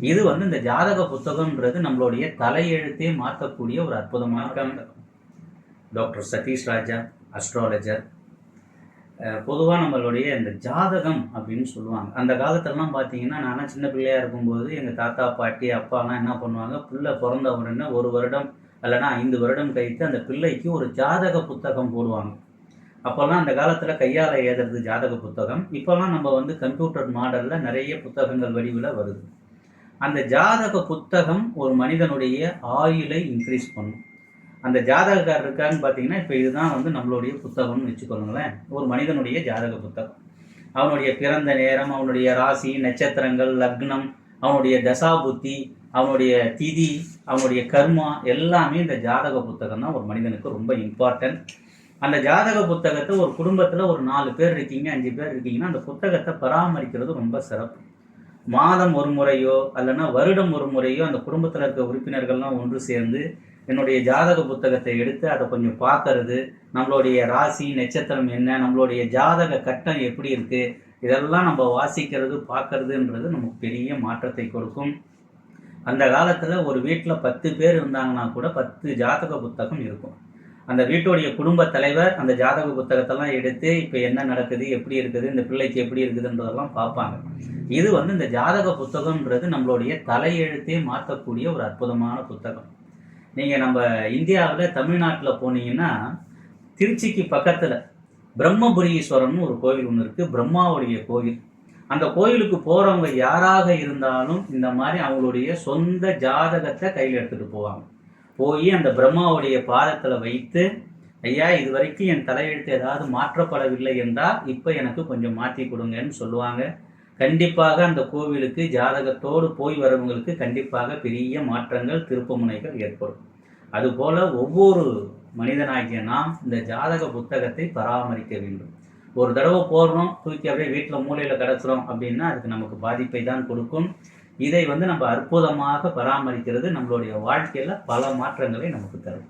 இது இந்த ஜாதக புத்தகம்ன்றது நம்மளுடைய தலையெழுத்தே மாற்றக்கூடிய ஒரு அற்புதமான டாக்டர் சதீஷ் ராஜா அஸ்ட்ராலஜர். பொதுவாக நம்மளுடைய இந்த ஜாதகம் அப்படின்னு சொல்லுவாங்க. அந்த காலத்துலலாம் பார்த்தீங்கன்னா, நானும் சின்ன பிள்ளையாக இருக்கும்போது எங்கள் தாத்தா பாட்டி அப்பாலாம் என்ன பண்ணுவாங்க, பிள்ளை பிறந்த உடனே 1 வருடம் இல்லைன்னா 5 வருடம் கழித்து அந்த பிள்ளைக்கு ஒரு ஜாதக புத்தகம் போடுவாங்க. அப்போல்லாம் அந்த காலத்தில் கையால் எழுதுறது ஜாதக புத்தகம். இப்போல்லாம் நம்ம கம்ப்யூட்டர் மாடலில் நிறைய புத்தகங்கள் வடிவில் வருது. அந்த ஜாதக புத்தகம் ஒரு மனிதனுடைய ஆயுளை இன்க்ரீஸ் பண்ணும். அந்த ஜாதகக்காரர் இருக்கான்னு பார்த்தீங்கன்னா, இப்போ இதுதான் நம்மளுடைய புத்தகம்னு வச்சுக்கொள்ளுங்களேன். ஒரு மனிதனுடைய ஜாதக புத்தகம், அவனுடைய பிறந்த நேரம், அவனுடைய ராசி நட்சத்திரங்கள், லக்னம், அவனுடைய தசா புத்தி, அவனுடைய திதி, அவனுடைய கர்மா எல்லாமே இந்த ஜாதக புத்தகம் தான் ஒரு மனிதனுக்கு ரொம்ப இம்பார்ட்டன்ட். அந்த ஜாதக புத்தகத்தை ஒரு குடும்பத்தில் ஒரு 4 பேர் இருக்கீங்க, 5 பேர் இருக்கீங்கன்னா அந்த புத்தகத்தை பராமரிக்கிறது ரொம்ப சிறப்பு. மாதம் ஒரு முறையோ அல்லைன்னா வருடம் ஒரு முறையோ அந்த குடும்பத்தில் இருக்க உறுப்பினர்கள்லாம் ஒன்று சேர்ந்து என்னுடைய ஜாதக புத்தகத்தை எடுத்து அதை கொஞ்சம் பார்க்கறது, நம்மளுடைய ராசி நட்சத்திரம் என்ன, நம்மளுடைய ஜாதக கட்டம் எப்படி இருக்குது, இதெல்லாம் நம்ம வாசிக்கிறது பார்க்கறதுன்றது நமக்கு பெரிய மாற்றத்தை கொடுக்கும். அந்த காலத்தில் ஒரு வீட்டில் 10 பேர் இருந்தாங்கன்னா கூட 10 ஜாதக புத்தகம் இருக்கும். அந்த வீட்டுடைய குடும்ப தலைவர் அந்த ஜாதக புத்தகத்தெல்லாம் எடுத்து இப்போ என்ன நடக்குது, எப்படி இருக்குது, இந்த பிள்ளைக்கு எப்படி இருக்குதுன்றதெல்லாம் பார்ப்பாங்க. இது இந்த ஜாதக புத்தகம்ன்றது நம்மளுடைய தலையெழுத்தே மாற்றக்கூடிய ஒரு அற்புதமான புத்தகம். நீங்கள் நம்ம இந்தியாவில் தமிழ்நாட்டில் போனீங்கன்னா, திருச்சிக்கு பக்கத்தில் பிரம்மபுரீஸ்வரன் ஒரு கோவில் ஒன்று இருக்குது, பிரம்மாவுடைய கோவில். அந்த கோயிலுக்கு போகிறவங்க யாராக இருந்தாலும் இந்த மாதிரி அவங்களுடைய சொந்த ஜாதகத்தை கையில் எடுத்துகிட்டு போவாங்க. போய் அந்த பிரம்மாவுடைய பாதத்தில் வைத்து, ஐயா இது வரைக்கும் என் தலையெழுத்து ஏதாவது மாற்றப்படவில்லை என்றால் இப்போ எனக்கு கொஞ்சம் மாற்றி கொடுங்கன்னு சொல்லுவாங்க. கண்டிப்பாக அந்த கோவிலுக்கு ஜாதகத்தோடு போய் வரவங்களுக்கு கண்டிப்பாக பெரிய மாற்றங்கள் திருப்புமுனைகள் ஏற்படும். அதுபோல் ஒவ்வொரு மனிதனாகிய நாம் இந்த ஜாதக புத்தகத்தை பராமரிக்க வேண்டும். ஒரு தடவை போடுறோம், தூக்கி அப்படியே வீட்டில் மூலையில் கிடச்சிரும் அப்படின்னா அதுக்கு நமக்கு பாதிப்பை தான் கொடுக்கும். இதை நம்ம அற்புதமாக பராமரிக்கிறது நம்மளுடைய வாழ்க்கையில் பல மாற்றங்களை நமக்கு தரும்.